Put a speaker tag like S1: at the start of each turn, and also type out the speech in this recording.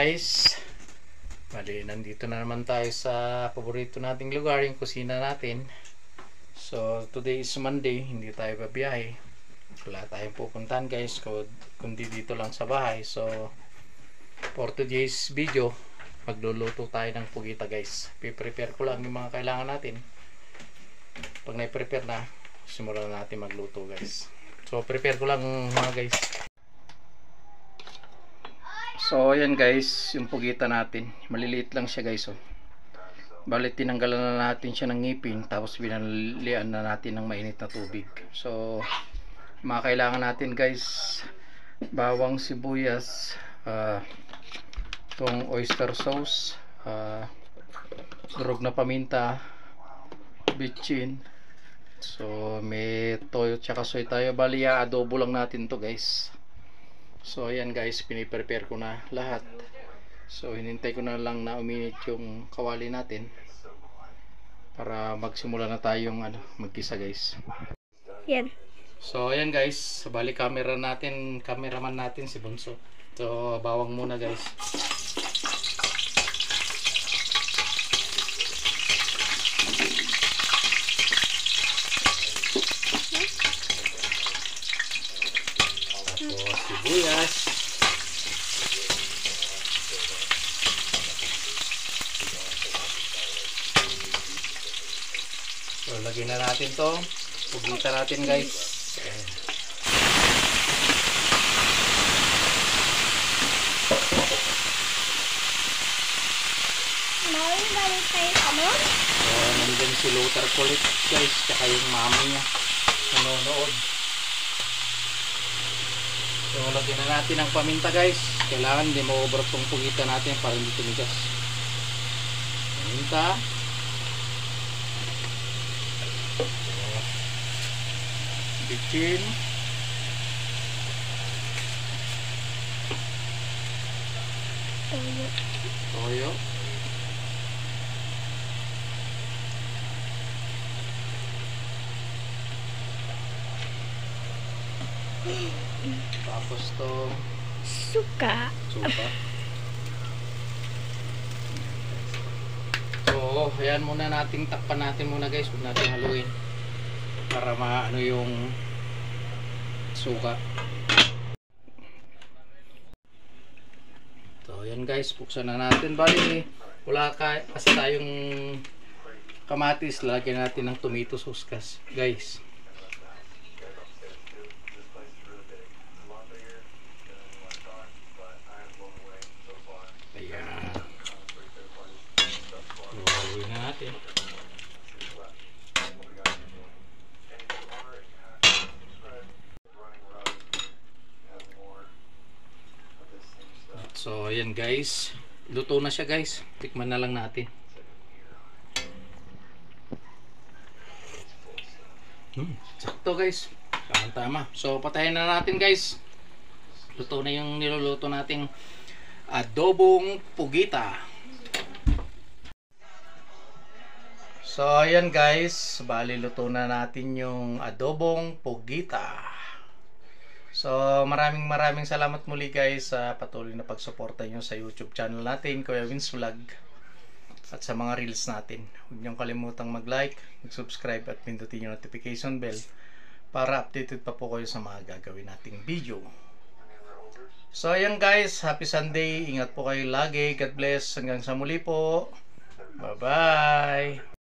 S1: guys, bali nandito na naman tayo sa paborito nating lugar, yung kusina natin. So today is Monday, hindi tayo babiyahe, wala tayong pupuntahan guys, kundi dito lang sa bahay. So for today's video, magluluto tayo ng pugita guys. Piprepare ko lang yung mga kailangan natin. Pag na-prepare na, simulan na natin magluto guys. So prepare ko lang mga guys. So ayan guys, yung pugita natin, maliliit lang siya guys. Bali tinanggalan na natin siya ng ngipin, tapos binalian na natin ng mainit na tubig. So mga kailangan natin guys, bawang, sibuyas, itong oyster sauce, durog na paminta, bitchin. So may toyo tsaka soy tayo. Bali adobo lang natin to guys. So ayan guys, piniprepare ko na lahat. So hinintay ko na lang na uminit yung kawali natin para magsimula na tayong magkisa guys.
S2: Yan.
S1: So ayan guys, bali cameraman natin si Bunso. So bawang muna guys. Tapos sibuyas. So lagyan na natin to. Pugita natin guys.
S2: Balik tayo ano?
S1: So nandun si Luther Kulit guys, tsaka yung mami niya nanonood. So lagyan na natin ng paminta guys. Kailangan hindi ma-over tong pugita natin para hindi tumigas. Paminta. Bitchin. Toyo. Tapos to
S2: Suka.
S1: So ayan muna nating takpan natin muna guys, huwag natin haluin para maano yung suka. So ayan guys, buksan na natin. Bali wala kasi tayong kamatis, lalagyan natin ng tomato sauce guys. So ayan guys, luto na siya guys, tikman na lang natin. Sakto guys, tama. So patayin na natin guys. Luto na yung niluluto nating adobong pugita. So ayan guys, bali luto na natin yung adobong pugita. So maraming salamat muli guys sa patuloy na pagsuporta nyo sa YouTube channel natin, Kuya Vince Vlog, at sa mga reels natin. Huwag niyong kalimutang mag-like, mag-subscribe at pindutin yung notification bell para updated pa po kayo sa mga gagawin nating video. So ayan guys, happy Sunday, ingat po kayo lagi, God bless, hanggang sa muli po, bye bye.